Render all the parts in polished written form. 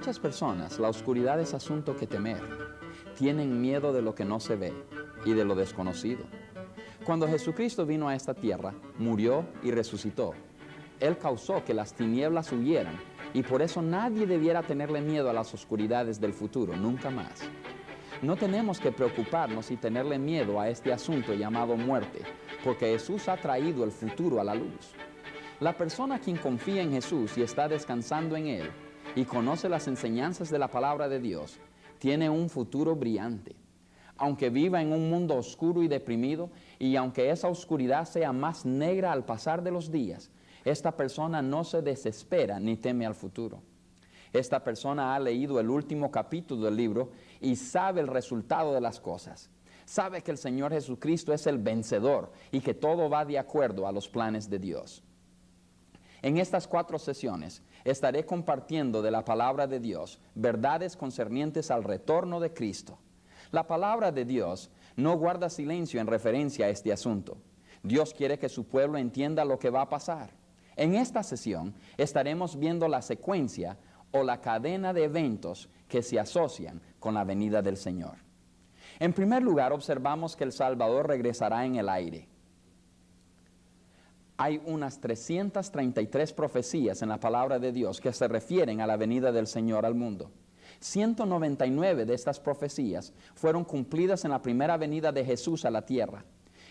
muchas personas, la oscuridad es asunto que temer. Tienen miedo de lo que no se ve y de lo desconocido. Cuando Jesucristo vino a esta tierra, murió y resucitó. Él causó que las tinieblas huyeran y por eso nadie debiera tenerle miedo a las oscuridades del futuro, nunca más. No tenemos que preocuparnos y tenerle miedo a este asunto llamado muerte, porque Jesús ha traído el futuro a la luz. La persona quien confía en Jesús y está descansando en Él y conoce las enseñanzas de la palabra de Dios, tiene un futuro brillante. Aunque viva en un mundo oscuro y deprimido, y aunque esa oscuridad sea más negra al pasar de los días, esta persona no se desespera ni teme al futuro. Esta persona ha leído el último capítulo del libro y sabe el resultado de las cosas. Sabe que el Señor Jesucristo es el vencedor y que todo va de acuerdo a los planes de Dios. En estas 4 sesiones estaré compartiendo de la palabra de Dios verdades concernientes al retorno de Cristo. La palabra de Dios no guarda silencio en referencia a este asunto. Dios quiere que su pueblo entienda lo que va a pasar. En esta sesión estaremos viendo la secuencia o la cadena de eventos que se asocian con la venida del Señor. En primer lugar, observamos que el Salvador regresará en el aire. Hay unas 333 profecías en la palabra de Dios que se refieren a la venida del Señor al mundo. 199 de estas profecías fueron cumplidas en la primera venida de Jesús a la tierra.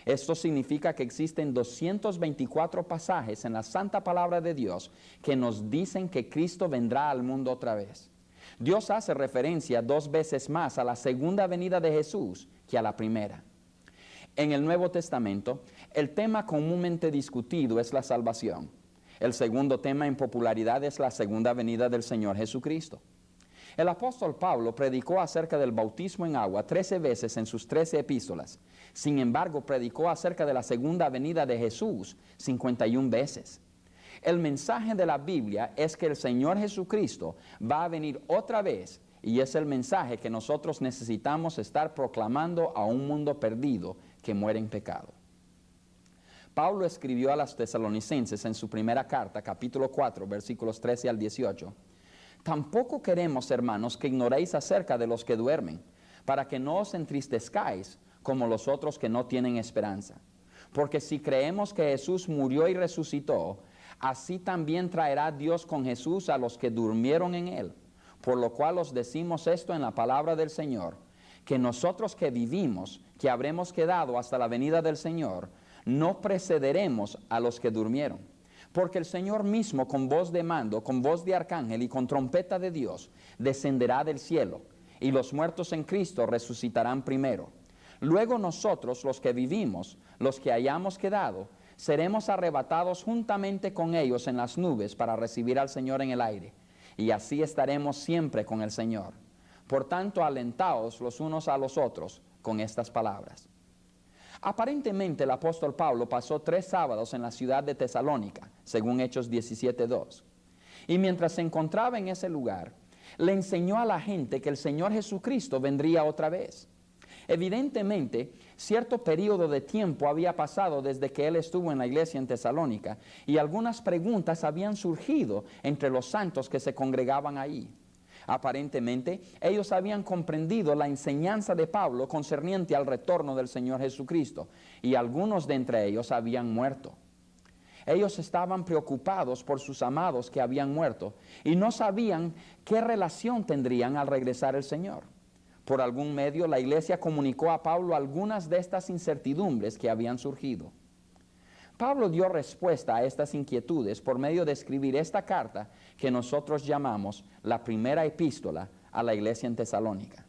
Esto significa que existen 224 pasajes en la santa palabra de Dios que nos dicen que Cristo vendrá al mundo otra vez. Dios hace referencia 2 veces más a la segunda venida de Jesús que a la primera. En el Nuevo Testamento, el tema comúnmente discutido es la salvación. El segundo tema en popularidad es la segunda venida del Señor Jesucristo. El apóstol Pablo predicó acerca del bautismo en agua 13 veces en sus 13 epístolas. Sin embargo, predicó acerca de la segunda venida de Jesús 51 veces. El mensaje de la Biblia es que el Señor Jesucristo va a venir otra vez y es el mensaje que nosotros necesitamos estar proclamando a un mundo perdido que muere en pecado. Pablo escribió a los tesalonicenses en su primera carta, capítulo 4, versículos 13 al 18. Tampoco queremos, hermanos, que ignoréis acerca de los que duermen, para que no os entristezcáis como los otros que no tienen esperanza. Porque si creemos que Jesús murió y resucitó, así también traerá Dios con Jesús a los que durmieron en Él. Por lo cual os decimos esto en la palabra del Señor, que nosotros que vivimos, que habremos quedado hasta la venida del Señor, no precederemos a los que durmieron. Porque el Señor mismo con voz de mando, con voz de arcángel y con trompeta de Dios, descenderá del cielo, y los muertos en Cristo resucitarán primero. Luego nosotros, los que vivimos, los que hayamos quedado, seremos arrebatados juntamente con ellos en las nubes para recibir al Señor en el aire, y así estaremos siempre con el Señor. Por tanto, alentaos los unos a los otros con estas palabras. Aparentemente el apóstol Pablo pasó 3 sábados en la ciudad de Tesalónica, según Hechos 17:2. Y mientras se encontraba en ese lugar, le enseñó a la gente que el Señor Jesucristo vendría otra vez. Evidentemente, cierto periodo de tiempo había pasado desde que él estuvo en la iglesia en Tesalónica, y algunas preguntas habían surgido entre los santos que se congregaban ahí. Aparentemente, ellos habían comprendido la enseñanza de Pablo concerniente al retorno del Señor Jesucristo, y algunos de entre ellos habían muerto. Ellos estaban preocupados por sus amados que habían muerto, y no sabían qué relación tendrían al regresar el Señor. Por algún medio, la iglesia comunicó a Pablo algunas de estas incertidumbres que habían surgido. Pablo dio respuesta a estas inquietudes por medio de escribir esta carta que nosotros llamamos la primera epístola a la iglesia en Tesalónica.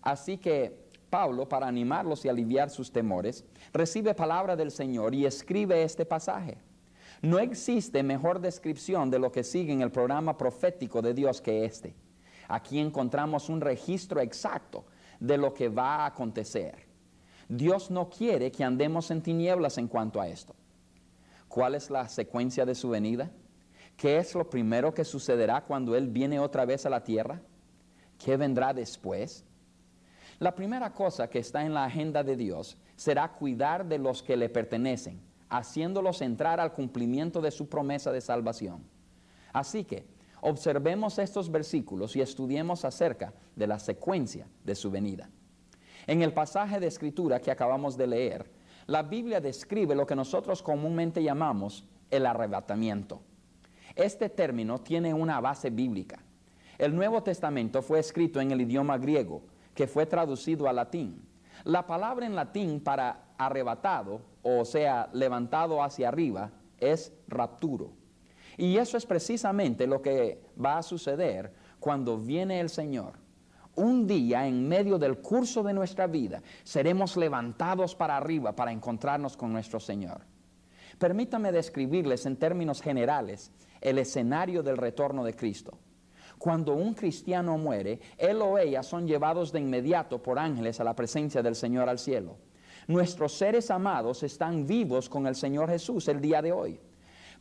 Así que Pablo, para animarlos y aliviar sus temores, recibe palabra del Señor y escribe este pasaje. No existe mejor descripción de lo que sigue en el programa profético de Dios que este. Aquí encontramos un registro exacto de lo que va a acontecer. Dios no quiere que andemos en tinieblas en cuanto a esto. ¿Cuál es la secuencia de su venida? ¿Qué es lo primero que sucederá cuando Él viene otra vez a la tierra? ¿Qué vendrá después? La primera cosa que está en la agenda de Dios será cuidar de los que le pertenecen, haciéndolos entrar al cumplimiento de su promesa de salvación. Así que, Observemos estos versículos y estudiemos acerca de la secuencia de su venida. En el pasaje de Escritura que acabamos de leer, la Biblia describe lo que nosotros comúnmente llamamos el arrebatamiento. Este término tiene una base bíblica. El Nuevo Testamento fue escrito en el idioma griego, que fue traducido al latín. La palabra en latín para arrebatado, o sea, levantado hacia arriba, es rapturo. Y eso es precisamente lo que va a suceder cuando viene el Señor. Un día, en medio del curso de nuestra vida, seremos levantados para arriba para encontrarnos con nuestro Señor. Permítame describirles en términos generales el escenario del retorno de Cristo. Cuando un cristiano muere, él o ella son llevados de inmediato por ángeles a la presencia del Señor al cielo. Nuestros seres amados están vivos con el Señor Jesús el día de hoy.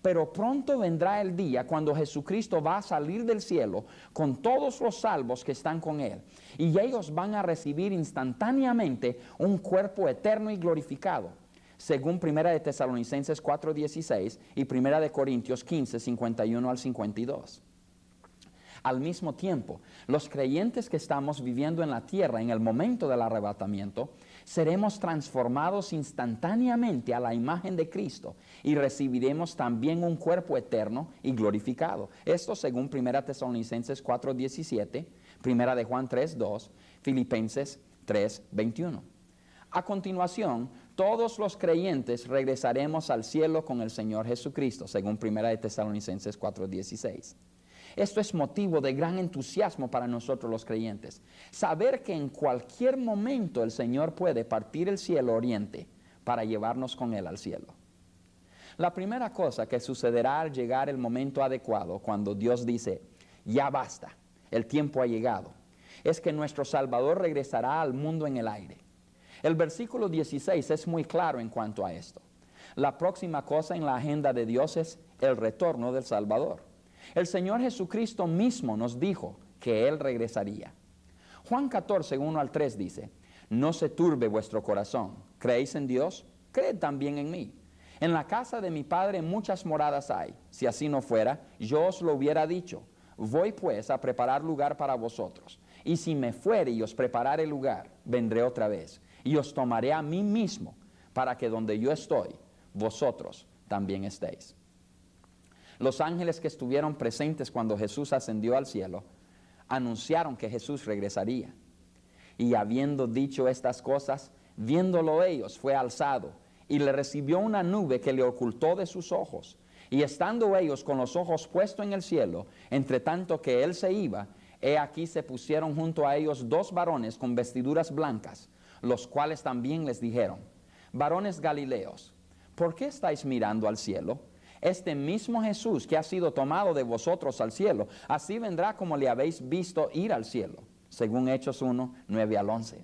Pero pronto vendrá el día cuando Jesucristo va a salir del cielo con todos los salvos que están con Él. Y ellos van a recibir instantáneamente un cuerpo eterno y glorificado, según 1 de Tesalonicenses 4:16 y 1 de Corintios 15:51 al 52. Al mismo tiempo, los creyentes que estamos viviendo en la tierra en el momento del arrebatamiento, seremos transformados instantáneamente a la imagen de Cristo y recibiremos también un cuerpo eterno y glorificado. Esto según 1 Tesalonicenses 4:17, 1 de Juan 3:2, Filipenses 3:21. A continuación, todos los creyentes regresaremos al cielo con el Señor Jesucristo, según 1 de Tesalonicenses 4:16. Esto es motivo de gran entusiasmo para nosotros los creyentes. Saber que en cualquier momento el Señor puede partir el cielo oriente para llevarnos con Él al cielo. La primera cosa que sucederá al llegar el momento adecuado, cuando Dios dice, ya basta, el tiempo ha llegado, es que nuestro Salvador regresará al mundo en el aire. El versículo 16 es muy claro en cuanto a esto. La próxima cosa en la agenda de Dios es el retorno del Salvador. El Señor Jesucristo mismo nos dijo que Él regresaría. Juan 14, 1 al 3 dice, no se turbe vuestro corazón. ¿Creéis en Dios? Creed también en mí. En la casa de mi Padre muchas moradas hay. Si así no fuera, yo os lo hubiera dicho. Voy pues a preparar lugar para vosotros. Y si me fuere y os preparare lugar, vendré otra vez. Y os tomaré a mí mismo, para que donde yo estoy, vosotros también estéis. Los ángeles que estuvieron presentes cuando Jesús ascendió al cielo, anunciaron que Jesús regresaría. Y habiendo dicho estas cosas, viéndolo ellos, fue alzado, y le recibió una nube que le ocultó de sus ojos. Y estando ellos con los ojos puestos en el cielo, entre tanto que él se iba, he aquí se pusieron junto a ellos dos varones con vestiduras blancas, los cuales también les dijeron, varones Galileos, ¿por qué estáis mirando al cielo? Este mismo Jesús que ha sido tomado de vosotros al cielo, así vendrá como le habéis visto ir al cielo, según Hechos 1, 9 al 11.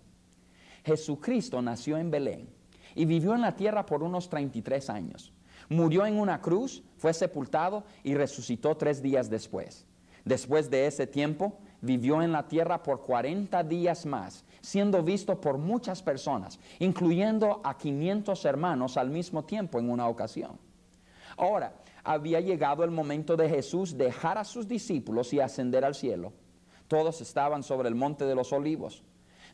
Jesucristo nació en Belén y vivió en la tierra por unos 33 años. Murió en una cruz, fue sepultado y resucitó 3 días después. Después de ese tiempo, vivió en la tierra por 40 días más, siendo visto por muchas personas, incluyendo a 500 hermanos al mismo tiempo en una ocasión. Ahora, había llegado el momento de Jesús dejar a sus discípulos y ascender al cielo. Todos estaban sobre el monte de los olivos.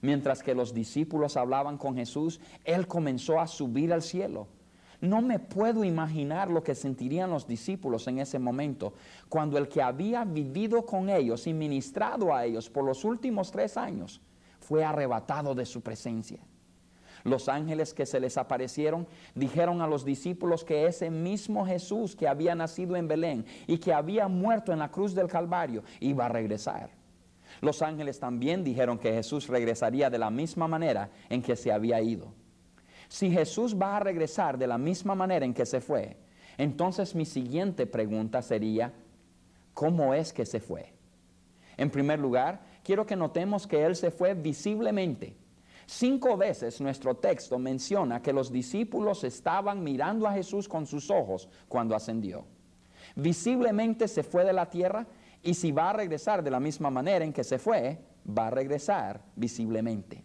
Mientras que los discípulos hablaban con Jesús, Él comenzó a subir al cielo. No me puedo imaginar lo que sentirían los discípulos en ese momento, cuando el que había vivido con ellos y ministrado a ellos por los últimos 3 años, fue arrebatado de su presencia. Los ángeles que se les aparecieron dijeron a los discípulos que ese mismo Jesús que había nacido en Belén y que había muerto en la cruz del Calvario iba a regresar. Los ángeles también dijeron que Jesús regresaría de la misma manera en que se había ido. Si Jesús va a regresar de la misma manera en que se fue, entonces mi siguiente pregunta sería, ¿cómo es que se fue? En primer lugar, quiero que notemos que Él se fue visiblemente. 5 veces nuestro texto menciona que los discípulos estaban mirando a Jesús con sus ojos cuando ascendió. Visiblemente se fue de la tierra y si va a regresar de la misma manera en que se fue, va a regresar visiblemente.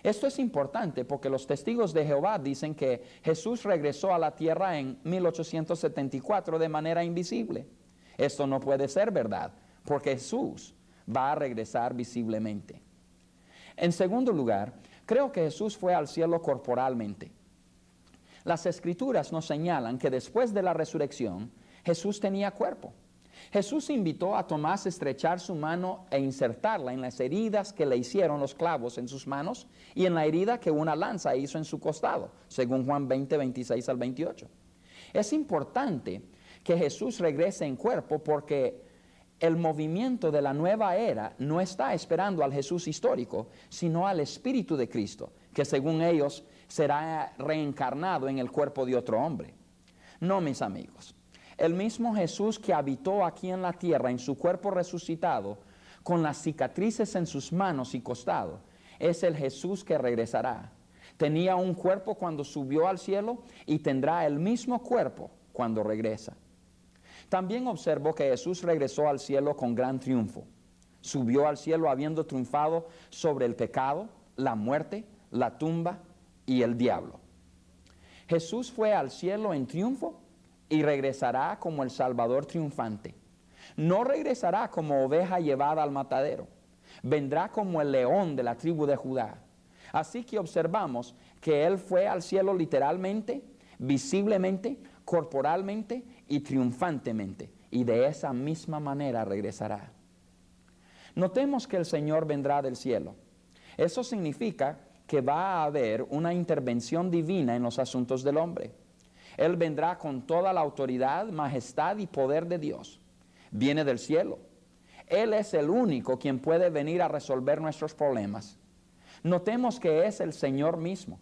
Esto es importante porque los testigos de Jehová dicen que Jesús regresó a la tierra en 1874 de manera invisible. Esto no puede ser verdad, porque Jesús va a regresar visiblemente. En segundo lugar, creo que Jesús fue al cielo corporalmente. Las Escrituras nos señalan que después de la resurrección, Jesús tenía cuerpo. Jesús invitó a Tomás a estrechar su mano e insertarla en las heridas que le hicieron los clavos en sus manos y en la herida que una lanza hizo en su costado, según Juan 20, 26 al 28. Es importante que Jesús regrese en cuerpo porque el movimiento de la nueva era no está esperando al Jesús histórico, sino al Espíritu de Cristo, que según ellos será reencarnado en el cuerpo de otro hombre. No, mis amigos. El mismo Jesús que habitó aquí en la tierra en su cuerpo resucitado, con las cicatrices en sus manos y costado, es el Jesús que regresará. Tenía un cuerpo cuando subió al cielo y tendrá el mismo cuerpo cuando regresa. También observó que Jesús regresó al cielo con gran triunfo. Subió al cielo habiendo triunfado sobre el pecado, la muerte, la tumba y el diablo. Jesús fue al cielo en triunfo y regresará como el Salvador triunfante. No regresará como oveja llevada al matadero. Vendrá como el león de la tribu de Judá. Así que observamos que Él fue al cielo literalmente, visiblemente, corporalmente y triunfantemente. Y de esa misma manera regresará. Notemos que el Señor vendrá del cielo. Eso significa que va a haber una intervención divina en los asuntos del hombre. Él vendrá con toda la autoridad, majestad y poder de Dios. Viene del cielo. Él es el único quien puede venir a resolver nuestros problemas. Notemos que es el Señor mismo.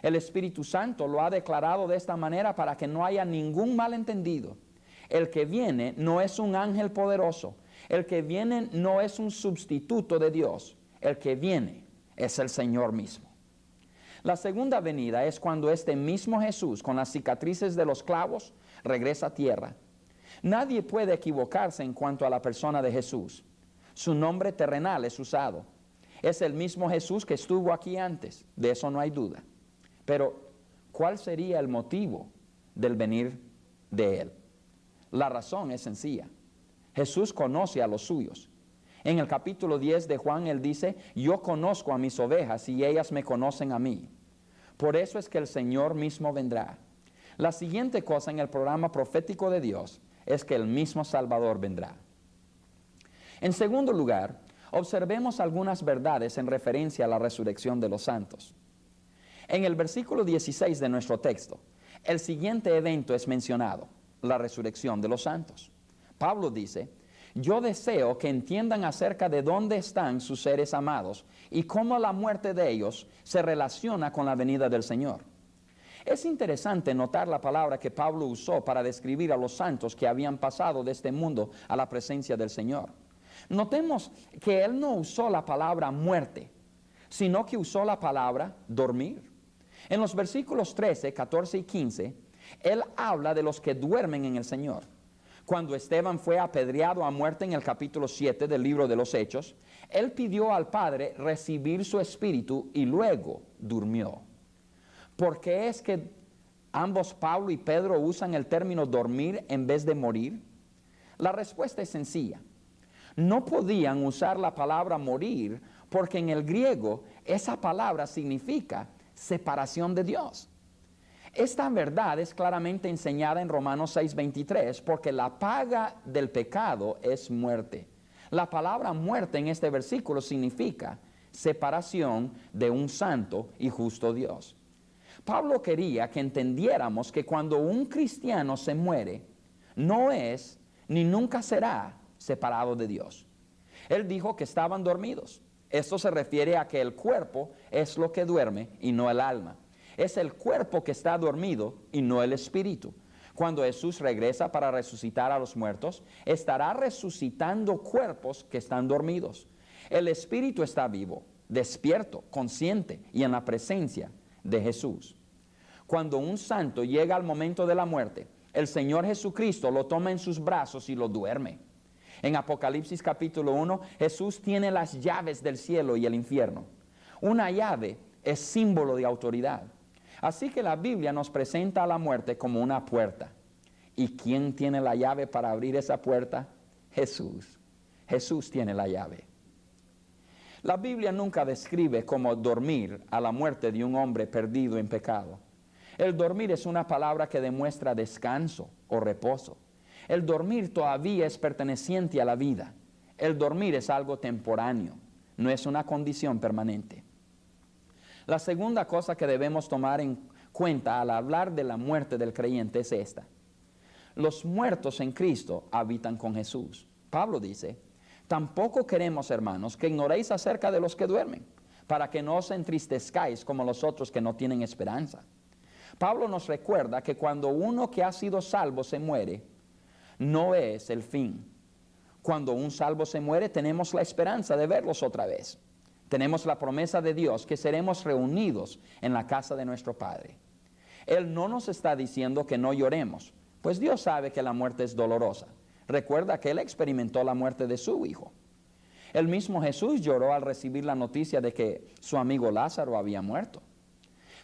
El Espíritu Santo lo ha declarado de esta manera para que no haya ningún malentendido. El que viene no es un ángel poderoso. El que viene no es un sustituto de Dios. El que viene es el Señor mismo. La segunda venida es cuando este mismo Jesús, con las cicatrices de los clavos, regresa a tierra. Nadie puede equivocarse en cuanto a la persona de Jesús. Su nombre terrenal es usado. Es el mismo Jesús que estuvo aquí antes, de eso no hay duda. Pero, ¿cuál sería el motivo del venir de Él? La razón es sencilla. Jesús conoce a los suyos. En el capítulo 10 de Juan, Él dice, yo conozco a mis ovejas y ellas me conocen a mí. Por eso es que el Señor mismo vendrá. La siguiente cosa en el programa profético de Dios es que el mismo Salvador vendrá. En segundo lugar, observemos algunas verdades en referencia a la resurrección de los santos. En el versículo 16 de nuestro texto, el siguiente evento es mencionado, la resurrección de los santos. Pablo dice, yo deseo que entiendan acerca de dónde están sus seres amados y cómo la muerte de ellos se relaciona con la venida del Señor. Es interesante notar la palabra que Pablo usó para describir a los santos que habían pasado de este mundo a la presencia del Señor. Notemos que él no usó la palabra muerte, sino que usó la palabra dormir. En los versículos 13, 14 y 15, él habla de los que duermen en el Señor. Cuando Esteban fue apedreado a muerte en el capítulo 7 del libro de los Hechos, él pidió al Padre recibir su espíritu y luego durmió. ¿Por qué es que ambos Pablo y Pedro usan el término dormir en vez de morir? La respuesta es sencilla. No podían usar la palabra morir porque en el griego esa palabra significa separación de Dios. Esta verdad es claramente enseñada en Romanos 6:23 porque la paga del pecado es muerte. La palabra muerte en este versículo significa separación de un santo y justo Dios. Pablo quería que entendiéramos que cuando un cristiano se muere, no es ni nunca será separado de Dios. Él dijo que estaban dormidos. Esto se refiere a que el cuerpo es lo que duerme y no el alma. Es el cuerpo que está dormido y no el espíritu. Cuando Jesús regresa para resucitar a los muertos, estará resucitando cuerpos que están dormidos. El espíritu está vivo, despierto, consciente y en la presencia de Jesús. Cuando un santo llega al momento de la muerte, el Señor Jesucristo lo toma en sus brazos y lo duerme. En Apocalipsis capítulo 1, Jesús tiene las llaves del cielo y el infierno. Una llave es símbolo de autoridad. Así que la Biblia nos presenta a la muerte como una puerta. ¿Y quién tiene la llave para abrir esa puerta? Jesús. Jesús tiene la llave. La Biblia nunca describe como dormir a la muerte de un hombre perdido en pecado. El dormir es una palabra que demuestra descanso o reposo. El dormir todavía es perteneciente a la vida. El dormir es algo temporáneo, no es una condición permanente. La segunda cosa que debemos tomar en cuenta al hablar de la muerte del creyente es esta. Los muertos en Cristo habitan con Jesús. Pablo dice, tampoco queremos, hermanos, que ignoréis acerca de los que duermen, para que no os entristezcáis como los otros que no tienen esperanza. Pablo nos recuerda que cuando uno que ha sido salvo se muere, no es el fin. Cuando un salvo se muere, tenemos la esperanza de verlos otra vez. Tenemos la promesa de Dios que seremos reunidos en la casa de nuestro Padre. Él no nos está diciendo que no lloremos, pues Dios sabe que la muerte es dolorosa. Recuerda que Él experimentó la muerte de su Hijo. El mismo Jesús lloró al recibir la noticia de que su amigo Lázaro había muerto.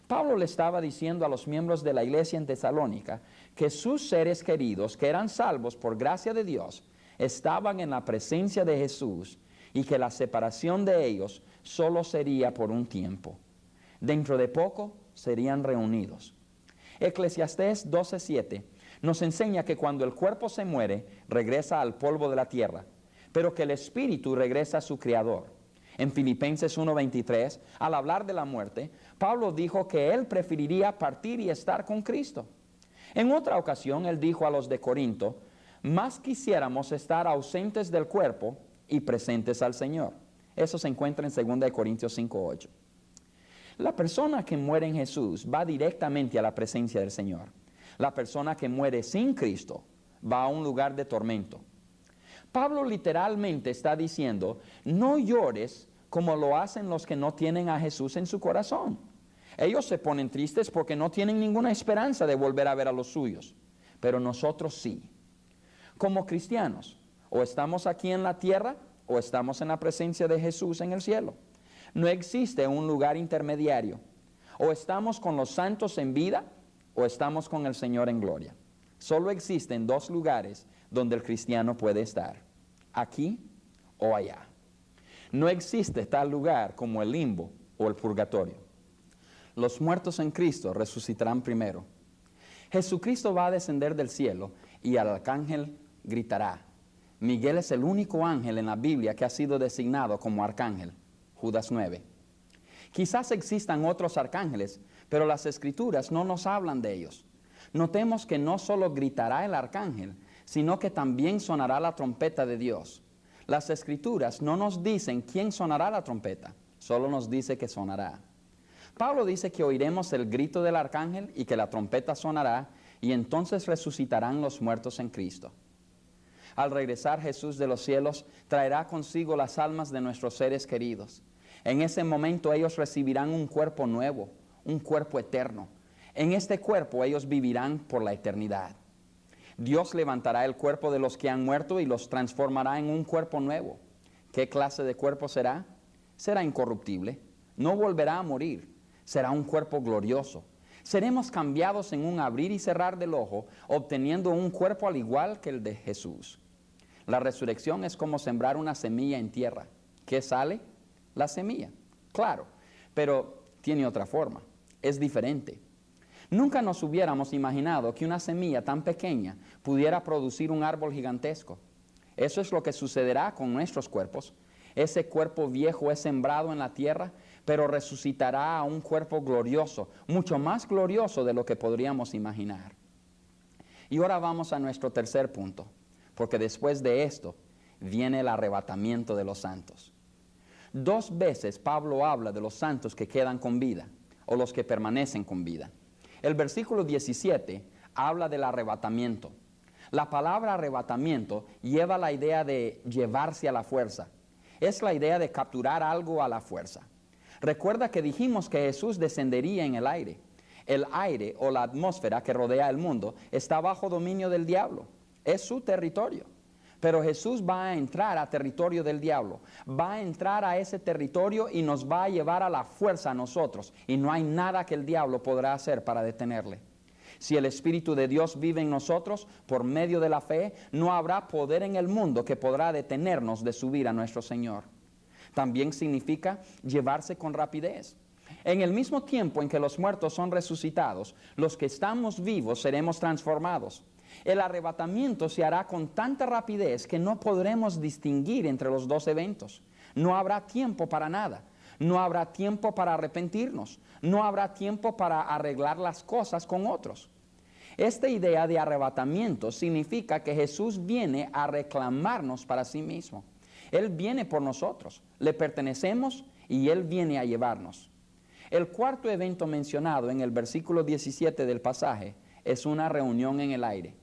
Pablo le estaba diciendo a los miembros de la iglesia en Tesalónica que sus seres queridos, que eran salvos por gracia de Dios, estaban en la presencia de Jesús y que la separación de ellos solo sería por un tiempo. Dentro de poco serían reunidos. Eclesiastés 12:7 nos enseña que cuando el cuerpo se muere, regresa al polvo de la tierra, pero que el espíritu regresa a su creador. En Filipenses 1:23, al hablar de la muerte, Pablo dijo que él preferiría partir y estar con Cristo. En otra ocasión, él dijo a los de Corinto, más quisiéramos estar ausentes del cuerpo y presentes al Señor. Eso se encuentra en 2 Corintios 5:8. La persona que muere en Jesús va directamente a la presencia del Señor. La persona que muere sin Cristo va a un lugar de tormento. Pablo literalmente está diciendo, no llores como lo hacen los que no tienen a Jesús en su corazón. Ellos se ponen tristes porque no tienen ninguna esperanza de volver a ver a los suyos, pero nosotros sí. Como cristianos, o estamos aquí en la tierra o estamos en la presencia de Jesús en el cielo. No existe un lugar intermediario. O estamos con los santos en vida o estamos con el Señor en gloria. Solo existen dos lugares donde el cristiano puede estar, aquí o allá. No existe tal lugar como el limbo o el purgatorio. Los muertos en Cristo resucitarán primero. Jesucristo va a descender del cielo y el arcángel gritará. Miguel es el único ángel en la Biblia que ha sido designado como arcángel, Judas 9. Quizás existan otros arcángeles, pero las Escrituras no nos hablan de ellos. Notemos que no solo gritará el arcángel, sino que también sonará la trompeta de Dios. Las Escrituras no nos dicen quién sonará la trompeta, solo nos dice que sonará. Pablo dice que oiremos el grito del arcángel y que la trompeta sonará, y entonces resucitarán los muertos en Cristo. Al regresar Jesús de los cielos, traerá consigo las almas de nuestros seres queridos. En ese momento ellos recibirán un cuerpo nuevo, un cuerpo eterno. En este cuerpo ellos vivirán por la eternidad. Dios levantará el cuerpo de los que han muerto y los transformará en un cuerpo nuevo. ¿Qué clase de cuerpo será? Será incorruptible, no volverá a morir, será un cuerpo glorioso. Seremos cambiados en un abrir y cerrar del ojo, obteniendo un cuerpo al igual que el de Jesús. La resurrección es como sembrar una semilla en tierra. ¿Qué sale? La semilla, claro, pero tiene otra forma, es diferente. Nunca nos hubiéramos imaginado que una semilla tan pequeña pudiera producir un árbol gigantesco. Eso es lo que sucederá con nuestros cuerpos. Ese cuerpo viejo es sembrado en la tierra, pero resucitará a un cuerpo glorioso, mucho más glorioso de lo que podríamos imaginar. Y ahora vamos a nuestro tercer punto, porque después de esto viene el arrebatamiento de los santos. 2 veces Pablo habla de los santos que quedan con vida, o los que permanecen con vida. El versículo 17 habla del arrebatamiento. La palabra arrebatamiento lleva la idea de llevarse a la fuerza. Es la idea de capturar algo a la fuerza. Recuerda que dijimos que Jesús descendería en el aire. El aire o la atmósfera que rodea el mundo está bajo dominio del diablo. Es su territorio. Pero Jesús va a entrar a territorio del diablo. Va a entrar a ese territorio y nos va a llevar a la fuerza a nosotros. Y no hay nada que el diablo podrá hacer para detenerle. Si el Espíritu de Dios vive en nosotros por medio de la fe, no habrá poder en el mundo que podrá detenernos de subir a nuestro Señor. También significa llevarse con rapidez. En el mismo tiempo en que los muertos son resucitados, los que estamos vivos seremos transformados. El arrebatamiento se hará con tanta rapidez que no podremos distinguir entre los dos eventos. No habrá tiempo para nada. No habrá tiempo para arrepentirnos. No habrá tiempo para arreglar las cosas con otros. Esta idea de arrebatamiento significa que Jesús viene a reclamarnos para sí mismo. Él viene por nosotros, le pertenecemos y Él viene a llevarnos. El cuarto evento mencionado en el versículo 17 del pasaje es una reunión en el aire.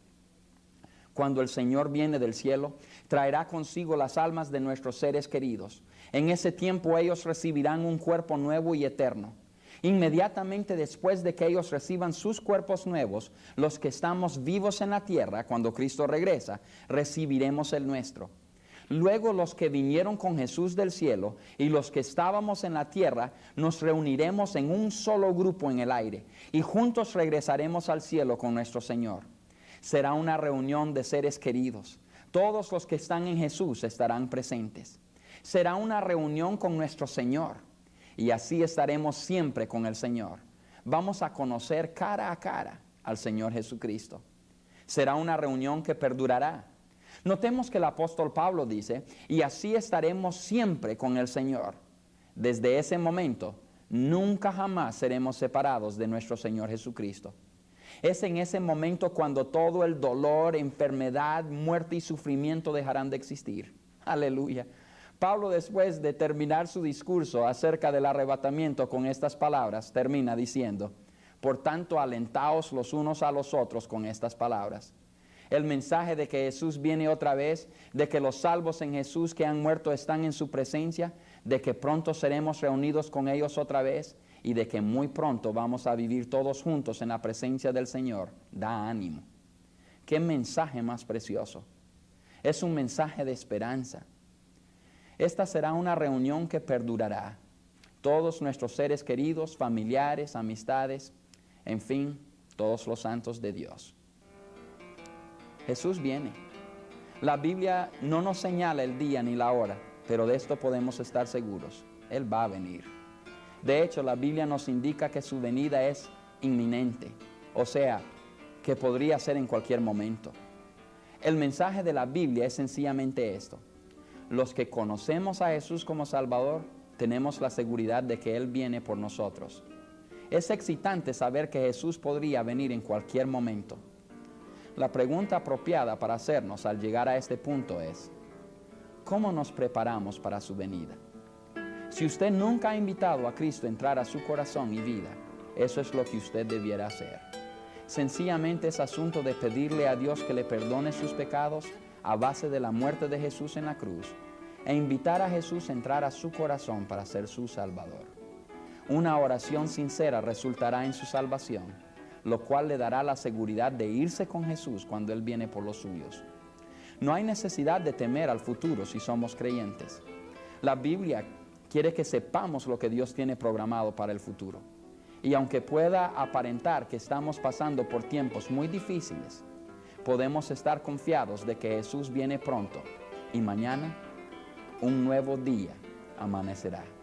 Cuando el Señor viene del cielo, traerá consigo las almas de nuestros seres queridos. En ese tiempo ellos recibirán un cuerpo nuevo y eterno. Inmediatamente después de que ellos reciban sus cuerpos nuevos, los que estamos vivos en la tierra, cuando Cristo regresa, recibiremos el nuestro. Luego los que vinieron con Jesús del cielo y los que estábamos en la tierra, nos reuniremos en un solo grupo en el aire y juntos regresaremos al cielo con nuestro Señor. Será una reunión de seres queridos. Todos los que están en Jesús estarán presentes. Será una reunión con nuestro Señor y así estaremos siempre con el Señor. Vamos a conocer cara a cara al Señor Jesucristo. Será una reunión que perdurará. Notemos que el apóstol Pablo dice, y así estaremos siempre con el Señor. Desde ese momento, nunca jamás seremos separados de nuestro Señor Jesucristo. Es en ese momento cuando todo el dolor, enfermedad, muerte y sufrimiento dejarán de existir. Aleluya. Pablo, después de terminar su discurso acerca del arrebatamiento con estas palabras, termina diciendo, por tanto, alentaos los unos a los otros con estas palabras. El mensaje de que Jesús viene otra vez, de que los salvos en Jesús que han muerto están en su presencia, de que pronto seremos reunidos con ellos otra vez y de que muy pronto vamos a vivir todos juntos en la presencia del Señor, da ánimo. ¡Qué mensaje más precioso! Es un mensaje de esperanza. Esta será una reunión que perdurará. Todos nuestros seres queridos, familiares, amistades, en fin, todos los santos de Dios. Jesús viene. La Biblia no nos señala el día ni la hora, pero de esto podemos estar seguros. Él va a venir. De hecho, la Biblia nos indica que su venida es inminente, o sea, que podría ser en cualquier momento. El mensaje de la Biblia es sencillamente esto. Los que conocemos a Jesús como Salvador, tenemos la seguridad de que Él viene por nosotros. Es excitante saber que Jesús podría venir en cualquier momento. La pregunta apropiada para hacernos al llegar a este punto es, ¿cómo nos preparamos para su venida? Si usted nunca ha invitado a Cristo a entrar a su corazón y vida, eso es lo que usted debiera hacer. Sencillamente es asunto de pedirle a Dios que le perdone sus pecados a base de la muerte de Jesús en la cruz e invitar a Jesús a entrar a su corazón para ser su Salvador. Una oración sincera resultará en su salvación, lo cual le dará la seguridad de irse con Jesús cuando Él viene por los suyos. No hay necesidad de temer al futuro si somos creyentes. La Biblia quiere que sepamos lo que Dios tiene programado para el futuro. Y aunque pueda aparentar que estamos pasando por tiempos muy difíciles, podemos estar confiados de que Jesús viene pronto y mañana un nuevo día amanecerá.